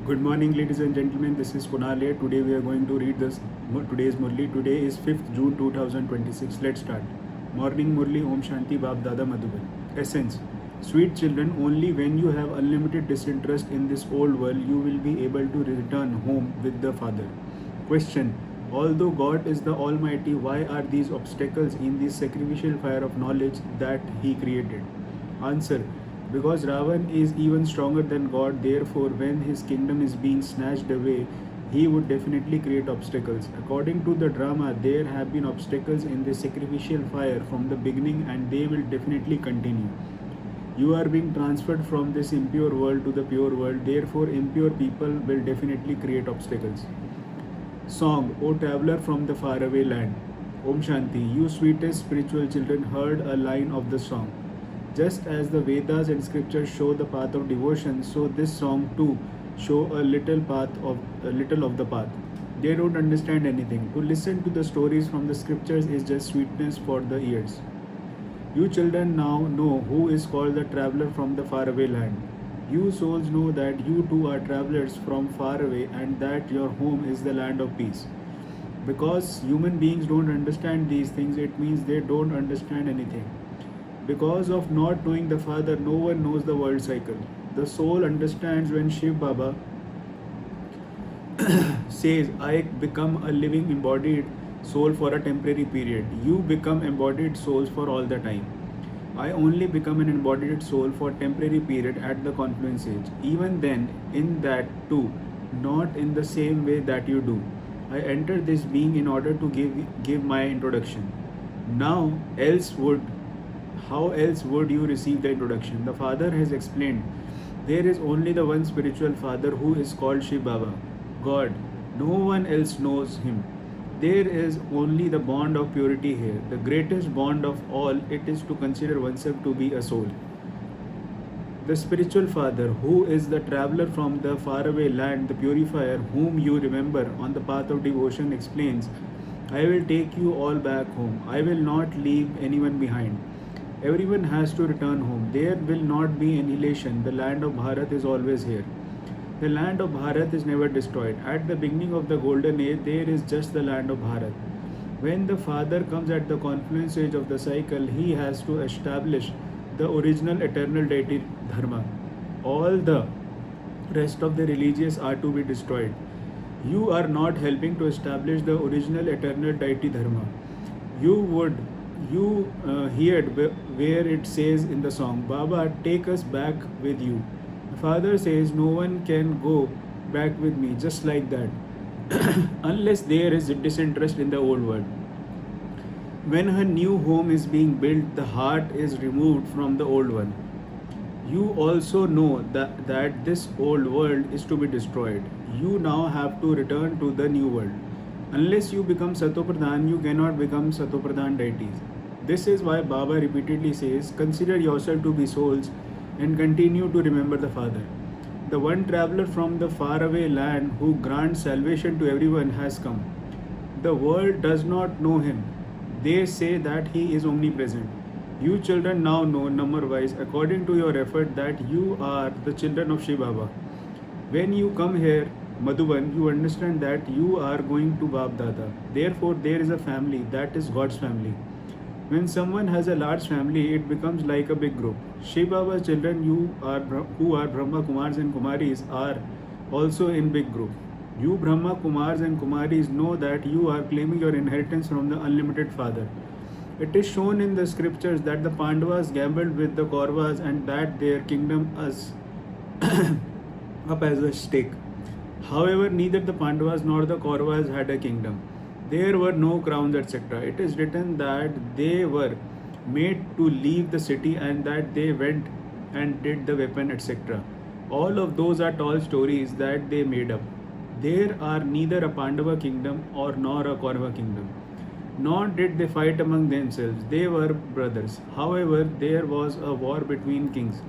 Good morning, ladies and gentlemen. This is Kunal here. Today we are going to read today's Murli. Today is 5th June 2026. Let's start. Morning Murli, Om Shanti, Bab Dada Madhuban. Essence. Sweet children, only when you have unlimited disinterest in this old world, you will be able to return home with the Father. Question. Although God is the Almighty, why are these obstacles in the sacrificial fire of knowledge that He created? Answer. Because Ravan is even stronger than God, therefore, when his kingdom is being snatched away, he would definitely create obstacles. According to the drama, there have been obstacles in the sacrificial fire from the beginning and they will definitely continue. You are being transferred from this impure world to the pure world, therefore, impure people will definitely create obstacles. Song, O traveler from the faraway land. Om Shanti, you sweetest spiritual children heard a line of the song. Just as the Vedas and scriptures show the path of devotion, so this song too show a little of the path. They don't understand anything. To listen to the stories from the scriptures is just sweetness for the ears. You children now know who is called the traveler from the faraway land. You souls know that you too are travelers from far away and that your home is the land of peace. Because human beings don't understand these things, it means they don't understand anything. Because of not knowing the Father, no one knows the world cycle. The soul understands when Shiv Baba says, I become a living embodied soul for a temporary period. You become embodied souls for all the time. I only become an embodied soul for temporary period at the confluence age. Even then, in that too, not in the same way that you do. I enter this being in order to give my introduction. How else would you receive the introduction? The Father has explained, there is only the one spiritual Father who is called Shiv Baba, God. No one else knows Him. There is only the bond of purity here. The greatest bond of all, it is to consider oneself to be a soul. The spiritual Father, who is the traveler from the faraway land, the purifier, whom you remember on the path of devotion, explains, I will take you all back home. I will not leave anyone behind. Everyone has to return home. There will not be annihilation. The land of Bharat is always here. The land of Bharat is never destroyed. At the beginning of the golden age, there is just the land of Bharat. When the Father comes at the confluence age of the cycle, he has to establish the original eternal deity Dharma. All the rest of the religious are to be destroyed. You are not helping to establish the original eternal deity Dharma. You heard where it says in the song, Baba, take us back with you. The Father says, no one can go back with me, just like that, unless there is disinterest in the old world. When her new home is being built, the heart is removed from the old one. You also know that this old world is to be destroyed. You now have to return to the new world. Unless you become Satopradhan, you cannot become Satopradhan deities. This is why Baba repeatedly says, consider yourself to be souls and continue to remember the Father. The one traveler from the faraway land who grants salvation to everyone has come. The world does not know him. They say that he is omnipresent. You children now know number-wise, according to your effort, that you are the children of Shiv Baba. When you come here, Madhuban, you understand that you are going to Bab Dada. Therefore, there is a family, that is God's family. When someone has a large family, it becomes like a big group. Shiv Baba's children, who are Brahma Kumars and Kumaris, are also in big group. You Brahma Kumars and Kumaris know that you are claiming your inheritance from the unlimited Father. It is shown in the scriptures that the Pandavas gambled with the Kauravas and that their kingdom was up as a stake. However, neither the Pandavas nor the Kauravas had a kingdom. There were no crowns, etc. It is written that they were made to leave the city and that they went and did the weapon, etc. All of those are tall stories that they made up. There are neither a Pandava kingdom nor a Kaurava kingdom. Nor did they fight among themselves. They were brothers. However, there was a war between kings.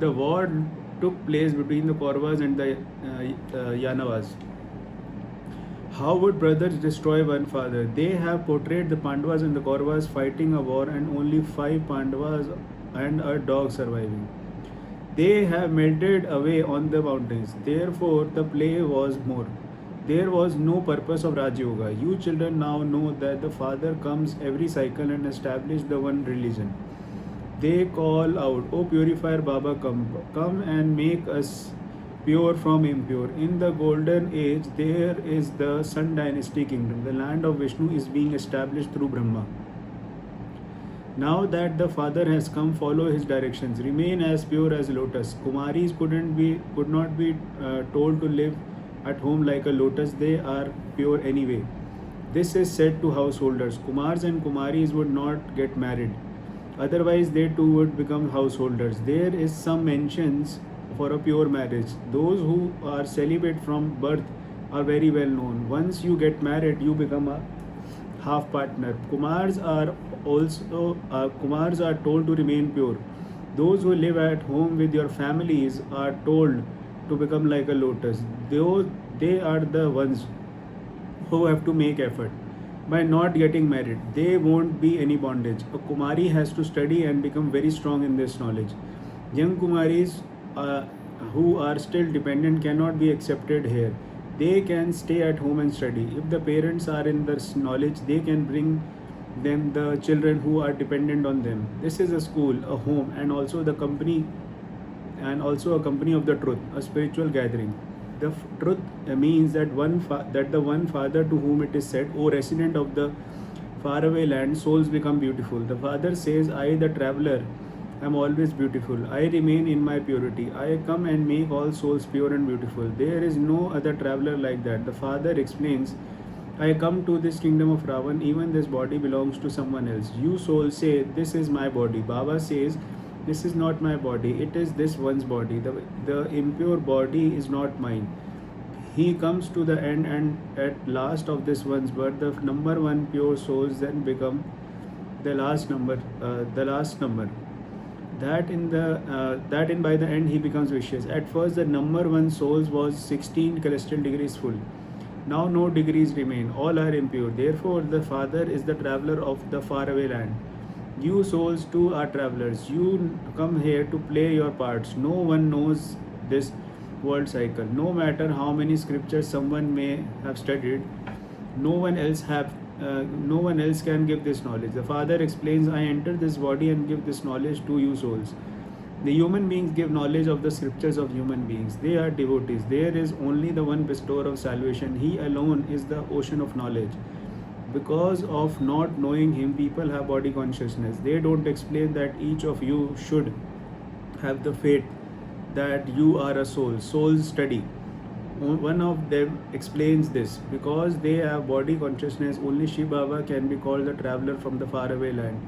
The war took place between the Kauravas and the Yanavas. How would brothers destroy one father? They have portrayed the Pandavas and the Kauravas fighting a war and only 5 Pandavas and a dog surviving. They have melted away on the mountains. Therefore, the play was more. There was no purpose of Raj Yoga. You children now know that the Father comes every cycle and establishes the one religion. They call out, O purifier Baba, come and make us pure from impure. In the golden age, there is the Sun Dynasty kingdom. The land of Vishnu is being established through Brahma. Now that the Father has come, follow his directions. Remain as pure as lotus. Kumaris could not be told to live at home like a lotus. They are pure anyway. This is said to householders. Kumars and Kumaris would not get married. Otherwise, they too would become householders. There is some mentions for a pure marriage. Those who are celibate from birth are very well known. Once you get married, you become a half partner. Kumars are told to remain pure. Those who live at home with your families are told to become like a lotus. They are the ones who have to make effort. By not getting married, there won't be any bondage. A Kumari has to study and become very strong in this knowledge. Young Kumaris who are still dependent cannot be accepted here. They can stay at home and study. If the parents are in this knowledge, they can bring them the children who are dependent on them. This is a school, a home, and also the company, and also a company of the truth, a spiritual gathering. The truth means that that the one Father to whom it is said, O resident of the faraway land, souls become beautiful. The Father says, I, the traveler, am always beautiful. I remain in my purity. I come and make all souls pure and beautiful. There is no other traveler like that. The Father explains, I come to this kingdom of Ravan, even this body belongs to someone else. You souls say, this is my body. Baba says, this is not my body, it is this one's body. The impure body is not mine. He comes to the end and at last of this one's birth, the number one pure souls then become the last number. That in by the end he becomes vicious. At first the number one souls was 16 celestial degrees full. Now no degrees remain, all are impure. Therefore the Father is the traveler of the faraway land. You souls too are travelers. You come here to play your parts. No one knows this world cycle. No matter how many scriptures someone may have studied, no one else can give this knowledge. The Father explains, I enter this body and give this knowledge to you souls. The human beings give knowledge of the scriptures of human beings. They are devotees. There is only the one bestower of salvation. He alone is the ocean of knowledge. Because of not knowing him, people have body consciousness. They don't explain that each of you should have the faith that you are a soul. Souls study. One of them explains this. Because they have body consciousness, only Shiv Baba can be called the traveler from the faraway land.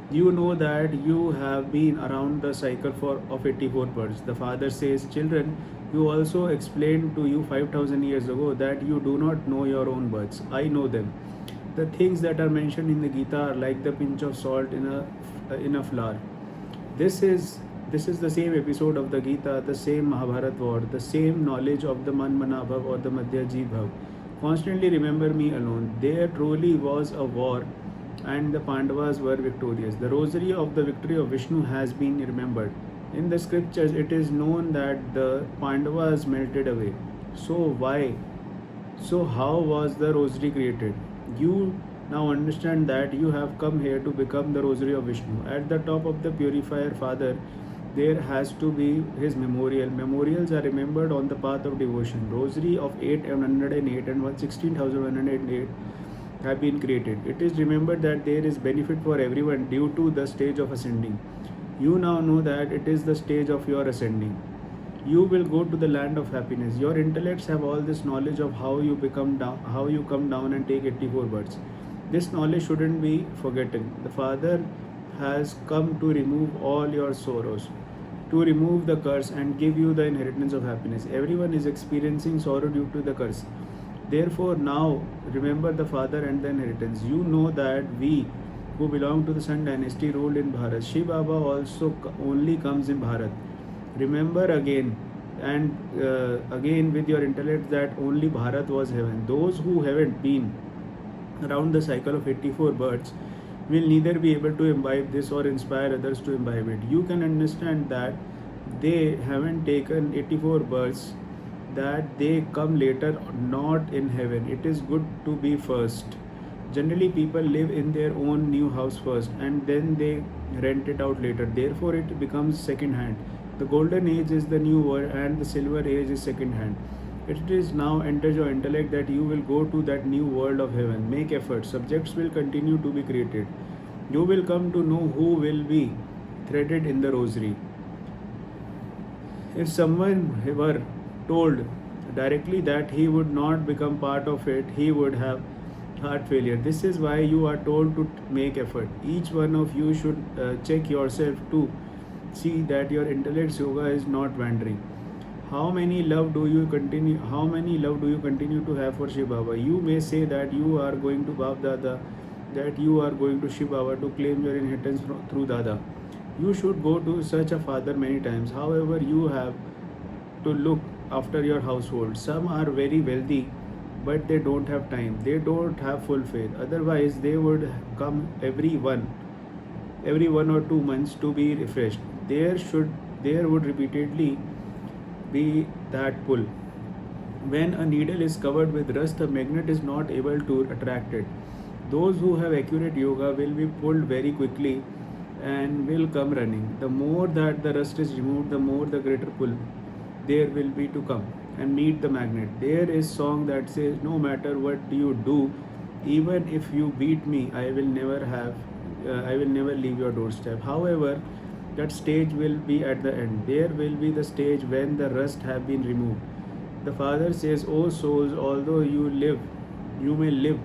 You know that you have been around the cycle of 84 births. The Father says, children, you also explained to you 5,000 years ago that you do not know your own births. I know them. The things that are mentioned in the Gita are like the pinch of salt in a flour. This is the same episode of the Gita, the same Mahabharat war, the same knowledge of the Manmanabhav or the Madhyaji Bhav. Constantly remember me alone. There truly was a war and the Pandavas were victorious. The rosary of the victory of Vishnu has been remembered. In the scriptures, it is known that the Pandavas melted away. So how was the rosary created? You now understand that you have come here to become the rosary of Vishnu. At the top of the purifier Father, there has to be his memorial. Memorials are remembered on the path of devotion. Rosary of 808 and 16,108 have been created. It is remembered that there is benefit for everyone due to the stage of ascending. You now know that it is the stage of your ascending. You will go to the land of happiness. Your intellects have all this knowledge of how you come down and take 84 births. This knowledge shouldn't be forgotten. The Father has come to remove all your sorrows, to remove the curse and give you the inheritance of happiness. Everyone is experiencing sorrow due to the curse. Therefore, now remember the Father and the inheritance. You know that we who belong to the Sun dynasty ruled in Bharat. Shiv Baba also only comes in Bharat. Remember again and again with your intellect that only Bharat was heaven. Those who haven't been around the cycle of 84 births will neither be able to imbibe this or inspire others to imbibe it. You can understand that They haven't taken 84 births, that they come later, not in heaven. It is good to be first. Generally, people live in their own new house first and then they rent it out later. Therefore, it becomes second hand. The golden age is the new world and the silver age is second hand. It is now enters your intellect that you will go to that new world of heaven. Make effort. Subjects will continue to be created. You will come to know who will be threaded in the rosary. If someone were told directly that he would not become part of it, he would have heart failure. This is why you are told to make effort. Each one of you should check yourself to see that your intellect's yoga is not wandering. How many love do you continue to have for Shiv Baba? You may say that you are going to Bab Dada, that you are going to Shiv Baba to claim your inheritance through Dada. You should go to such a father many times. However, you have to look after your household. Some are very wealthy, but they don't have time. They don't have full faith. Otherwise, they would come every 1 or 2 months to be refreshed. There would repeatedly be that pull. When a needle is covered with rust, the magnet is not able to attract it. Those who have accurate yoga will be pulled very quickly and will come running. The more that the rust is removed, the more the greater pull there will be to come and meet the magnet. There is song that says, "No matter what you do, even if you beat me, I will never leave your doorstep." However, that stage will be at the end. There will be the stage when the rust have been removed. The Father says, "O souls, although you may live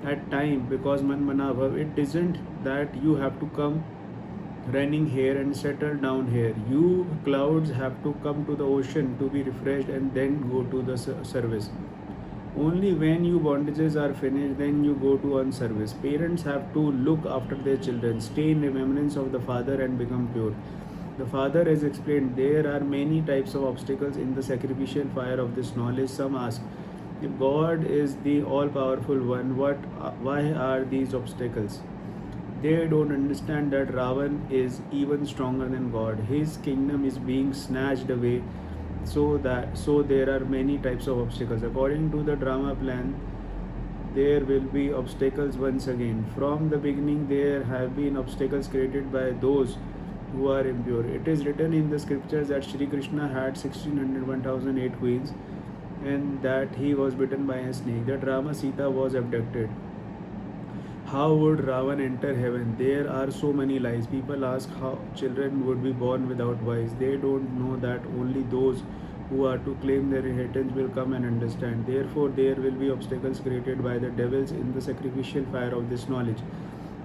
at time because man manabhav, it isn't that you have to come running here and settle down here. You clouds have to come to the ocean to be refreshed and then go to the service. Only when you bondages are finished, then you go to on service. Parents have to look after their children, stay in remembrance of the Father and become pure. The Father has explained there are many types of obstacles in the sacrificial fire of this knowledge. Some ask, if God is the all-powerful one, why are these obstacles? They don't understand that Ravan is even stronger than God. His kingdom is being snatched away, so there are many types of obstacles. According to the drama plan, there will be obstacles once again. From the beginning, there have been obstacles created by those who are impure. It is written in the scriptures that Sri Krishna had 1608 queens and that he was bitten by a snake, that Rama Sita was abducted. How would Ravan enter heaven? There are so many lies. People ask how children would be born without wives. They don't know that only those who are to claim their inheritance will come and understand. Therefore, there will be obstacles created by the devils in the sacrificial fire of this knowledge.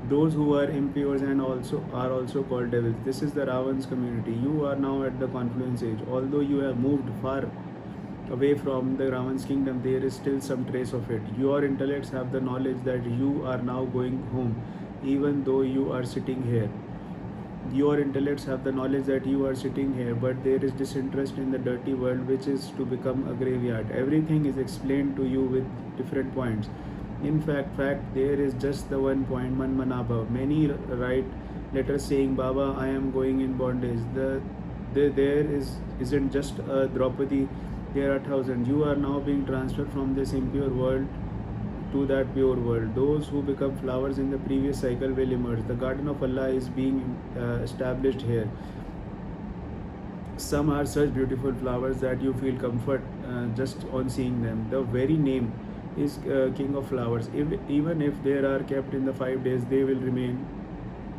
Those who are impure and also called devils. This is the Ravan's community. You are now at the confluence age. Although you have moved far away from the Ravan's kingdom, there is still some trace of it. Your intellects have the knowledge that you are now going home, even though you are sitting here. Your intellects have the knowledge that you are sitting here, but there is disinterest in the dirty world which is to become a graveyard. Everything is explained to you with different points. In fact, there is just the one point, Man Manabha. Many write letters saying, Baba, I am going in bondage. Isn't just a Draupadi, there are thousands. You are now being transferred from this impure world to that pure world. Those who become flowers in the previous cycle will emerge. The garden of Allah is being established here. Some are such beautiful flowers that you feel comfort just on seeing them. The very name is King of Flowers. Even if they are kept in the 5 days, they will remain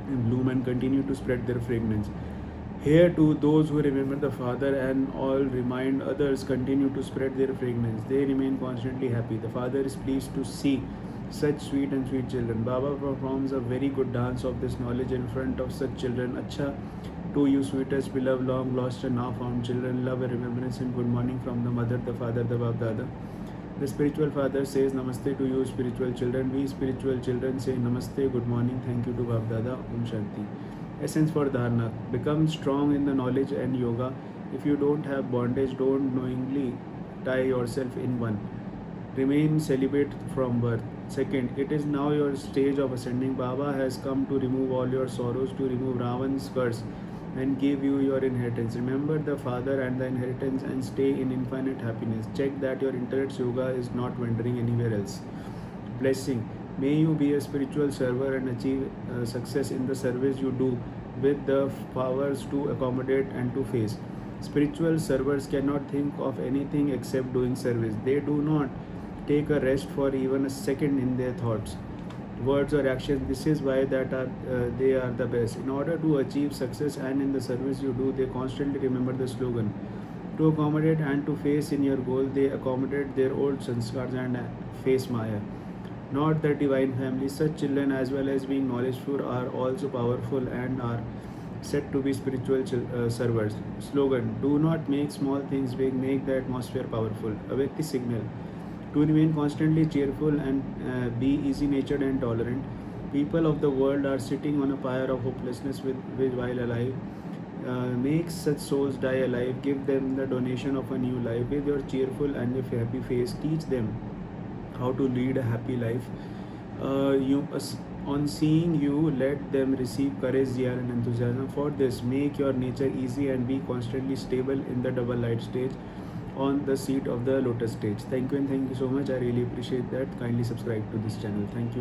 in bloom and continue to spread their fragrance. Here too, those who remember the Father and all remind others continue to spread their fragrance. They remain constantly happy. The Father is pleased to see such sweet and sweet children. Baba performs a very good dance of this knowledge in front of such children. Acha to you, sweetest, beloved, long lost and now found children. Love and remembrance and good morning from the Mother, the Father, the Bab Dada. The spiritual father says Namaste to you, spiritual children. We spiritual children say Namaste, good morning, thank you to Bab Dada, Om Shanti. Essence for Dharana. Become strong in the knowledge and yoga. If you don't have bondage, don't knowingly tie yourself in one. Remain celibate from birth. Second, it is now your stage of ascending. Baba has come to remove all your sorrows, to remove Ravan's curse and give you your inheritance. Remember the Father and the inheritance and stay in infinite happiness. Check that your intellect yoga is not wandering anywhere else. Blessing. May you be a spiritual server and achieve success in the service you do with the powers to accommodate and to face. Spiritual servers cannot think of anything except doing service. They do not take a rest for even a second in their thoughts, words or actions. This is why that are they are the best. In order to achieve success and in the service you do, they constantly remember the slogan. To accommodate and to face in your goal, they accommodate their old sanskars and face Maya, not the divine family. Such children, as well as being knowledgeful, are also powerful and are said to be spiritual servers. Slogan: do not make small things big, make the atmosphere powerful. A Vyakti signal: to remain constantly cheerful and be easy natured and tolerant. People of the world are sitting on a pyre of hopelessness with while alive. Make such souls die alive. Give them the donation of a new life. With your cheerful and your happy face, teach them how to lead a happy life. On seeing you, let them receive courage, zeal, and enthusiasm. For this, make your nature easy and be constantly stable in the double light stage, on the seat of the lotus stage. Thank you and thank you so much. I really appreciate that. Kindly subscribe to this channel. Thank you.